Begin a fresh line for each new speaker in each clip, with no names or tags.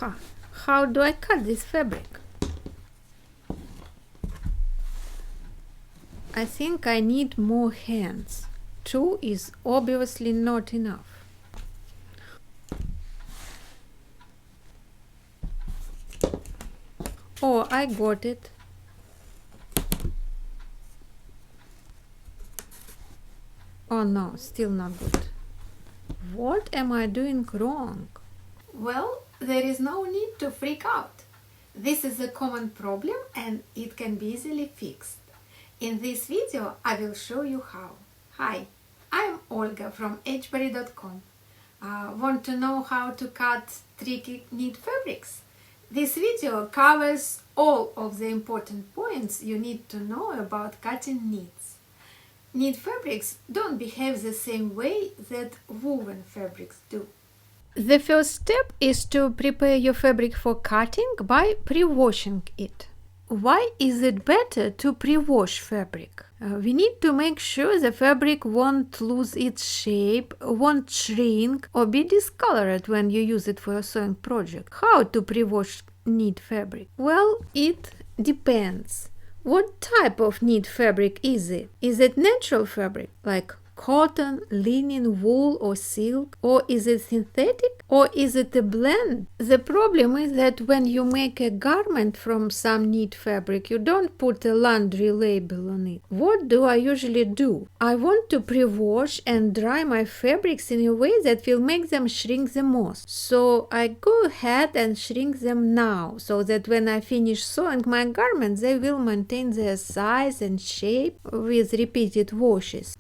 Aha! How do I cut this fabric? I think I need more hands. 2 is obviously not enough. Oh, I got it. Oh no, still not good. What am I doing wrong? Well, there is no need to freak out. This is a common problem and it can be easily fixed. In this video, I will show you how. Hi, I'm Olga from hberry.com. Want to know how to cut tricky knit fabrics? This video covers all of the important points you need to know about cutting knits. Knit fabrics don't behave the same way that woven fabrics do. The first step is to prepare your fabric for cutting by pre-washing it. Why is it better to pre-wash fabric? We need to make sure the fabric won't lose its shape, won't shrink or be discolored when you use it for a sewing project. How to pre-wash knit fabric? Well, it depends. What type of knit fabric is it? Is it natural fabric like cotton, linen, wool or silk? Or is it synthetic? Or is it a blend? The problem is that when you make a garment from some knit fabric, you don't put a laundry label on it. What do I usually do? I want to pre-wash and dry my fabrics in a way that will make them shrink the most. So I go ahead and shrink them now, so that when I finish sewing my garments, they will maintain their size and shape with repeated washes.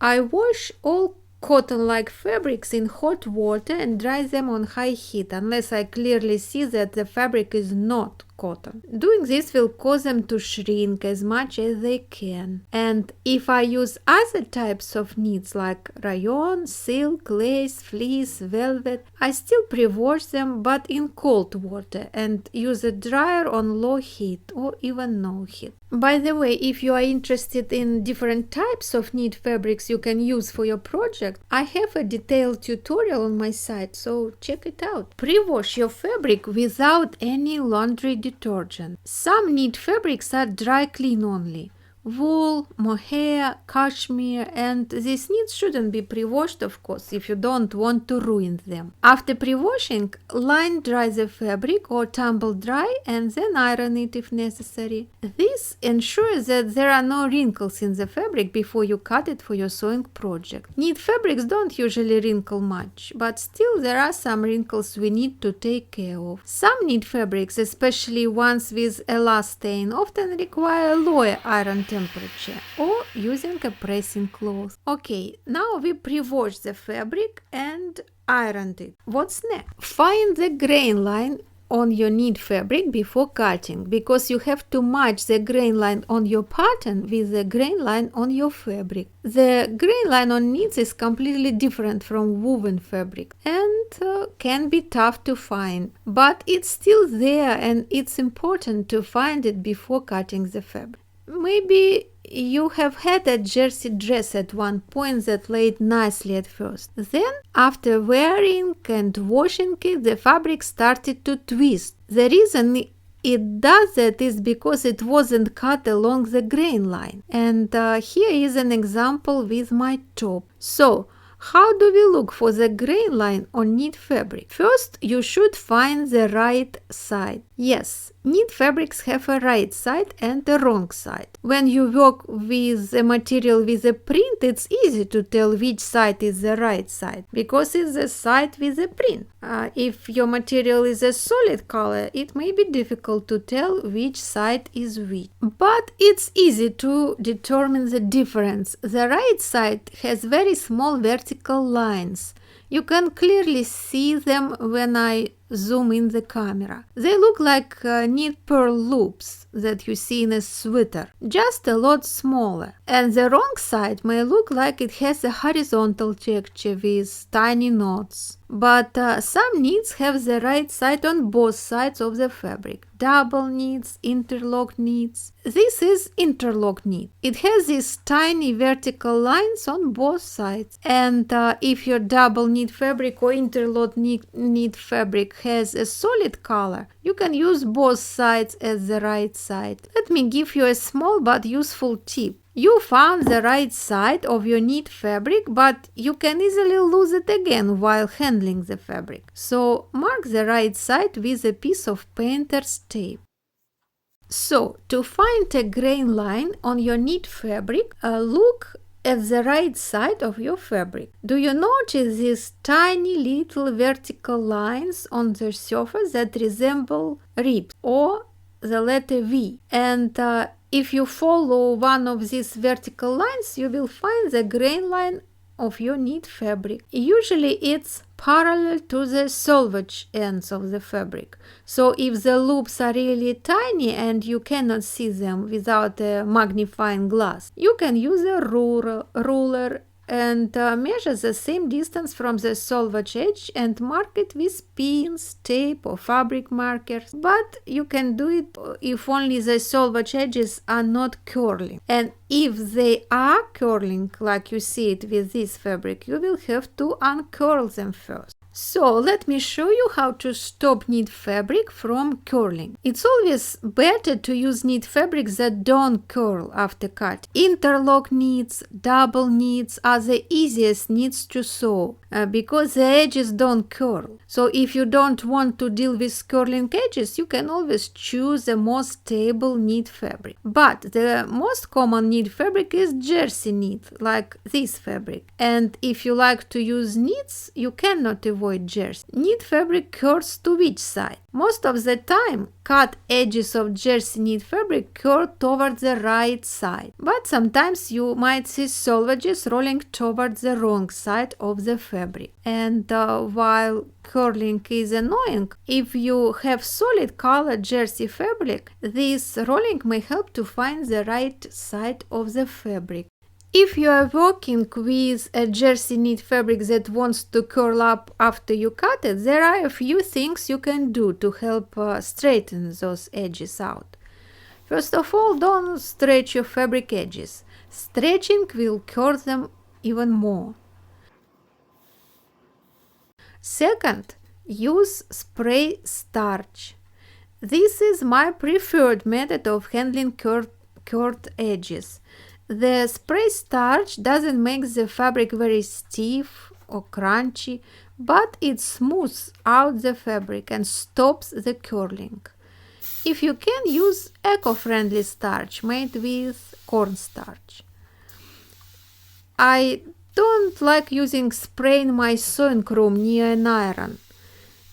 I wash all cotton-like fabrics in hot water and dry them on high heat, unless I clearly see that the fabric is not cotton. Doing this will cause them to shrink as much as they can. And if I use other types of knits like rayon, silk, lace, fleece, velvet, I still pre-wash them but in cold water and use a dryer on low heat or even no heat. By the way, if you are interested in different types of knit fabrics you can use for your project, I have a detailed tutorial on my site, so check it out. Pre-wash your fabric without any laundry detergent. Some knit fabrics are dry clean only. Wool, mohair, cashmere, and these knits shouldn't be pre-washed, of course, if you don't want to ruin them. After pre-washing, line dry the fabric or tumble dry and then iron it if necessary. This ensures that there are no wrinkles in the fabric before you cut it for your sewing project. Knit fabrics don't usually wrinkle much, but still there are some wrinkles we need to take care of. Some knit fabrics, especially ones with elastane, often require lower iron temperature or using a pressing cloth. Okay, now we pre-wash the fabric and ironed it. What's next? Find the grain line on your knit fabric before cutting, because you have to match the grain line on your pattern with the grain line on your fabric. The grain line on knits is completely different from woven fabric and can be tough to find, but it's still there and it's important to find it before cutting the fabric. Maybe you have had a jersey dress at one point that laid nicely at first. Then, after wearing and washing it, the fabric started to twist. The reason it does that is because it wasn't cut along the grain line. And here is an example with my top. So, how do we look for the grain line on knit fabric? First, you should find the right side. Yes, knit fabrics have a right side and a wrong side. When you work with a material with a print, it's easy to tell which side is the right side, because it's the side with a print. If your material is a solid color, it may be difficult to tell which side is which. But it's easy to determine the difference. The right side has very small vertical lines. You can clearly see them when I zoom in the camera. They look like knit pearl loops that you see in a sweater, just a lot smaller. And the wrong side may look like it has a horizontal texture with tiny knots. But some knits have the right side on both sides of the fabric. Double knits, interlock knits. This is interlock knit. It has these tiny vertical lines on both sides. And if your double knit fabric or interlock knit fabric has a solid color, you can use both sides as the right side. Let me give you a small but useful tip. You found the right side of your knit fabric, but you can easily lose it again while handling the fabric. So mark the right side with a piece of painter's tape. So, to find a grain line on your knit fabric, look at the right side of your fabric. Do you notice these tiny little vertical lines on the surface that resemble ribs or the letter V? And if you follow one of these vertical lines, you will find the grain line of your knit fabric. Usually it's parallel to the selvage ends of the fabric. So if the loops are really tiny and you cannot see them without a magnifying glass, you can use a ruler and measure the same distance from the selvage edge and mark it with pins, tape or fabric markers. But you can do it if only the selvage edges are not curling. And if they are curling, like you see it with this fabric, you will have to uncurl them first. So let me show you how to stop knit fabric from curling. It's always better to use knit fabrics that don't curl after cut. Interlock knits, double knits are the easiest knits to sew because the edges don't curl. So if you don't want to deal with curling edges, you can always choose the most stable knit fabric. But the most common knit fabric is jersey knit, like this fabric. And if you like to use knits, you cannot avoid jersey. Knit fabric curls to which side? Most of the time, cut edges of jersey knit fabric curl toward the right side. But sometimes you might see selvages rolling toward the wrong side of the fabric. And while curling is annoying, if you have solid colored jersey fabric, this rolling may help to find the right side of the fabric. If you are working with a jersey knit fabric that wants to curl up after you cut it, there are a few things you can do to help straighten those edges out. First of all, don't stretch your fabric edges. Stretching will curl them even more. Second, use spray starch. This is my preferred method of handling curled edges. The spray starch doesn't make the fabric very stiff or crunchy, but it smooths out the fabric and stops the curling. If you can, use eco-friendly starch made with cornstarch. I don't like using spray in my sewing room near an iron.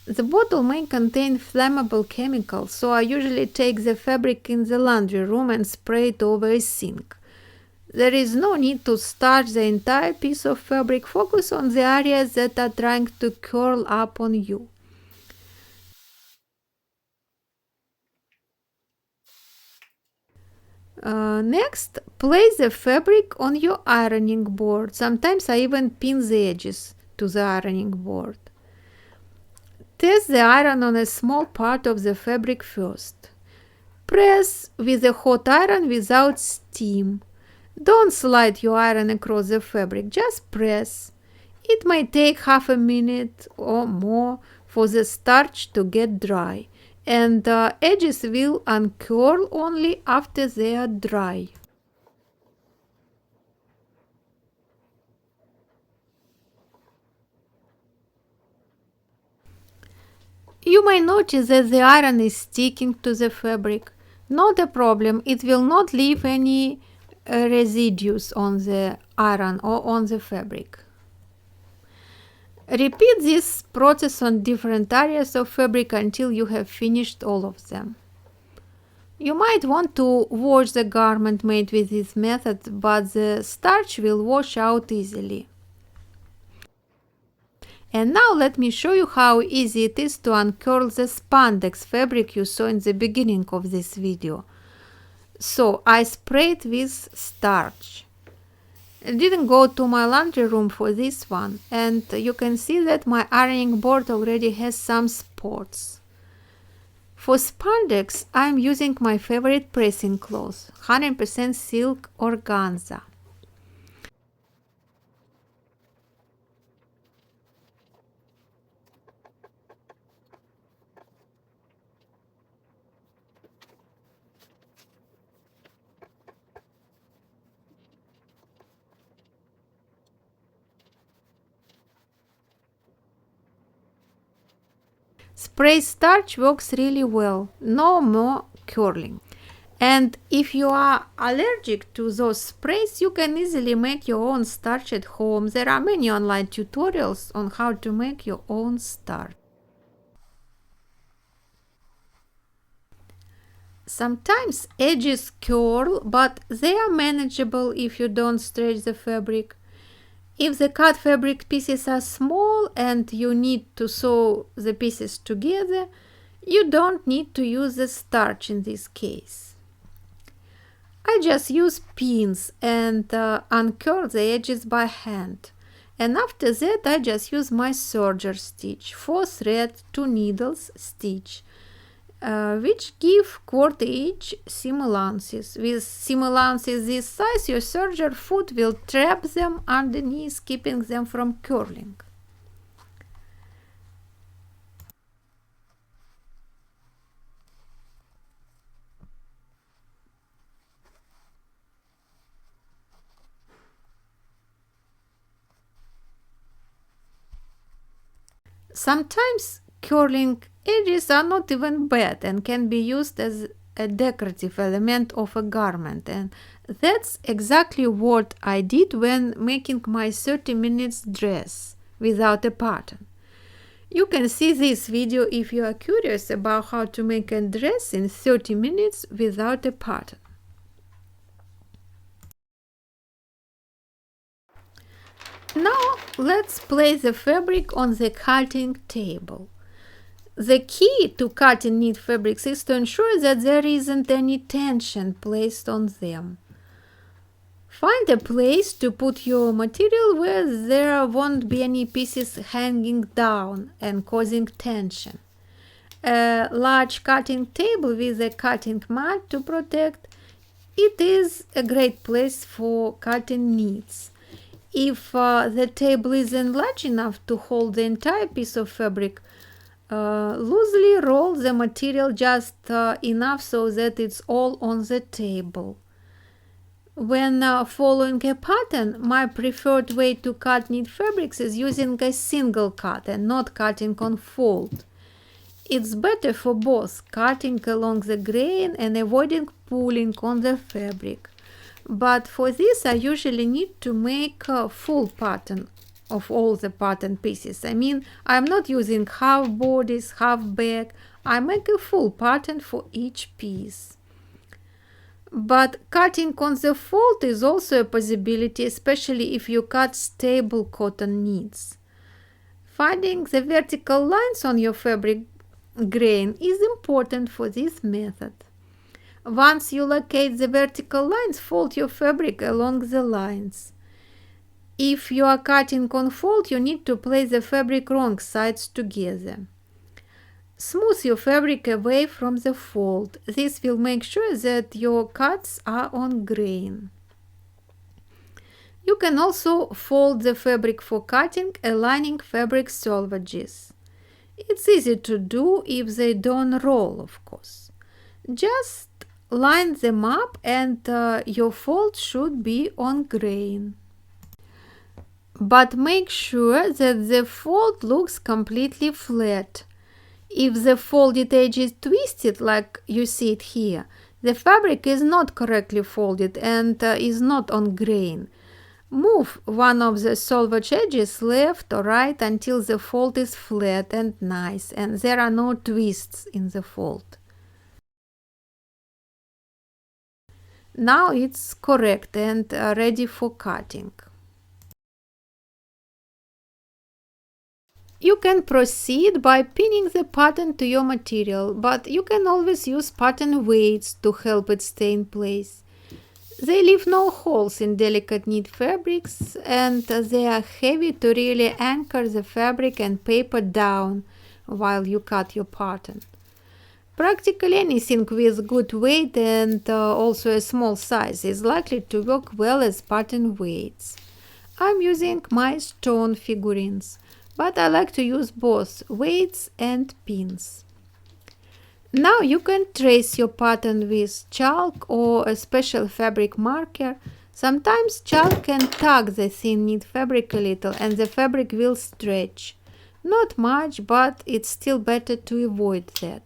The bottle may contain flammable chemicals, so I usually take the fabric in the laundry room and spray it over a sink. There is no need to starch the entire piece of fabric. Focus on the areas that are trying to curl up on you. Next, place the fabric on your ironing board. Sometimes I even pin the edges to the ironing board. Test the iron on a small part of the fabric first. Press with a hot iron without steam. Don't slide your iron across the fabric, just press. It may take half a minute or more for the starch to get dry, and the edges will uncurl only after they are dry. You may notice that the iron is sticking to the fabric. Not a problem, it will not leave any residues on the iron or on the fabric. Repeat this process on different areas of fabric until you have finished all of them. You might want to wash the garment made with this method, but the starch will wash out easily. And now let me show you how easy it is to uncurl the spandex fabric you saw in the beginning of this video. So I sprayed with starch. I didn't go to my laundry room for this one, and you can see that my ironing board already has some spots. For spandex, I'm using my favorite pressing cloth, 100% silk organza. Spray starch works really well, no more curling. And if you are allergic to those sprays, you can easily make your own starch at home. There are many online tutorials on how to make your own starch. Sometimes edges curl, but they are manageable if you don't stretch the fabric. If the cut fabric pieces are small and you need to sew the pieces together, you don't need to use the starch in this case. I just use pins and uncurl the edges by hand. And after that I just use my serger stitch, 4 threads, 2 needles stitch, which give quarter inch seam allowances. With seam allowances this size, your serger foot will trap them underneath, keeping them from curling. Sometimes curling edges are not even bad and can be used as a decorative element of a garment, and that's exactly what I did when making my 30 minutes dress without a pattern. You can see this video if you are curious about how to make a dress in 30 minutes without a pattern. Now let's place the fabric on the cutting table. The key to cutting knit fabrics is to ensure that there isn't any tension placed on them. Find a place to put your material where there won't be any pieces hanging down and causing tension. A large cutting table with a cutting mat to protect it is a great place for cutting knits. If the table isn't large enough to hold the entire piece of fabric, loosely roll the material just enough so that it's all on the table. When following a pattern, my preferred way to cut knit fabrics is using a single cut and not cutting on fold. It's better for both cutting along the grain and avoiding pulling on the fabric. But for this I usually need to make a full pattern of all the pattern pieces. I mean, I'm not using half bodice, half back. I make a full pattern for each piece. But cutting on the fold is also a possibility, especially if you cut stable cotton knits. Finding the vertical lines on your fabric grain is important for this method. Once you locate the vertical lines, fold your fabric along the lines. If you are cutting on fold, you need to place the fabric wrong sides together. Smooth your fabric away from the fold. This will make sure that your cuts are on grain. You can also fold the fabric for cutting, aligning fabric selvages. It's easy to do if they don't roll, of course. Just line them up and your fold should be on grain. But make sure that the fold looks completely flat. If the folded edge is twisted like you see it here, the fabric is not correctly folded and is not on grain. Move one of the selvage edges left or right until the fold is flat and nice and there are no twists in the fold. Now it's correct and ready for cutting. You can proceed by pinning the pattern to your material, but you can always use pattern weights to help it stay in place. They leave no holes in delicate knit fabrics and they are heavy to really anchor the fabric and paper down while you cut your pattern. Practically anything with good weight and also a small size is likely to work well as pattern weights. I'm using my stone figurines, but I like to use both weights and pins. Now you can trace your pattern with chalk or a special fabric marker. Sometimes chalk can tug the thin knit fabric a little and the fabric will stretch. Not much, but it's still better to avoid that.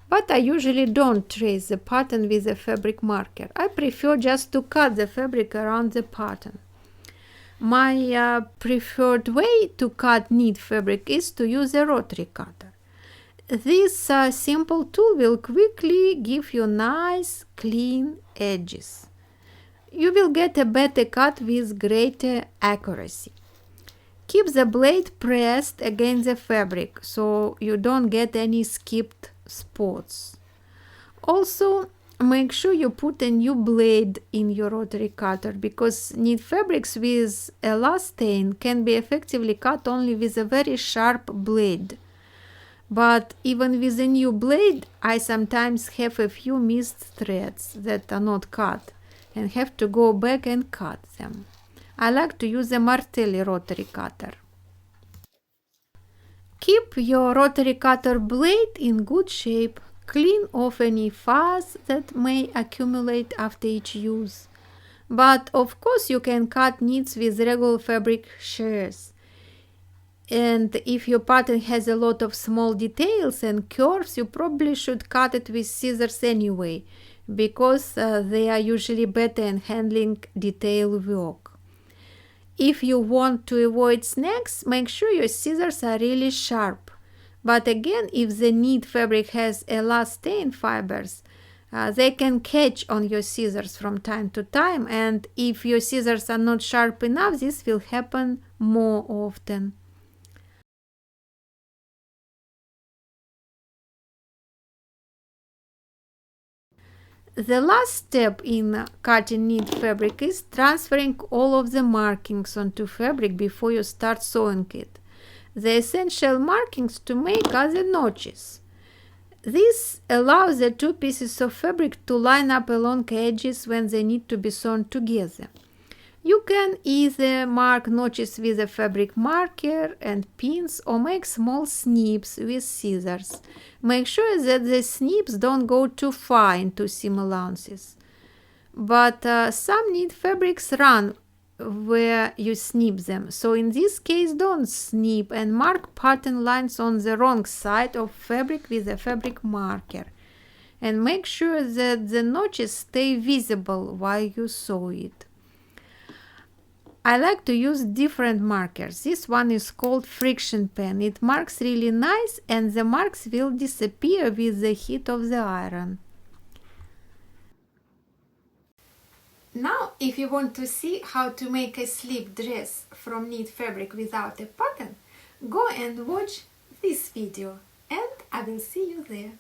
But I usually don't trace the pattern with a fabric marker. I prefer just to cut the fabric around the pattern. My preferred way to cut knit fabric is to use a rotary cutter. This simple tool will quickly give you nice, clean edges. You will get a better cut with greater accuracy. Keep the blade pressed against the fabric so you don't get any skipped spots. Also, make sure you put a new blade in your rotary cutter because knit fabrics with elastane can be effectively cut only with a very sharp blade. But even with a new blade, I sometimes have a few missed threads that are not cut and have to go back and cut them. I like to use a Martelli rotary cutter. Keep your rotary cutter blade in good shape. Clean off any fuzz that may accumulate after each use. But of course you can cut knits with regular fabric shears. And if your pattern has a lot of small details and curves, you probably should cut it with scissors anyway, because they are usually better in handling detail work. If you want to avoid snags, make sure your scissors are really sharp. But again, if the knit fabric has elastane fibers, they can catch on your scissors from time to time, and if your scissors are not sharp enough, this will happen more often. The last step in cutting knit fabric is transferring all of the markings onto fabric before you start sewing it. The essential markings to make are the notches. This allows the two pieces of fabric to line up along edges when they need to be sewn together. You can either mark notches with a fabric marker and pins or make small snips with scissors. Make sure that the snips don't go too far into seam allowances. But some knit fabrics run where you snip them, so in this case don't snip and mark pattern lines on the wrong side of fabric with a fabric marker. And make sure that the notches stay visible while you sew it. I like to use different markers. This one is called friction pen. It marks really nice and the marks will disappear with the heat of the iron. Now, if you want to see how to make a slip dress from knit fabric without a pattern, go and watch this video and I will see you there.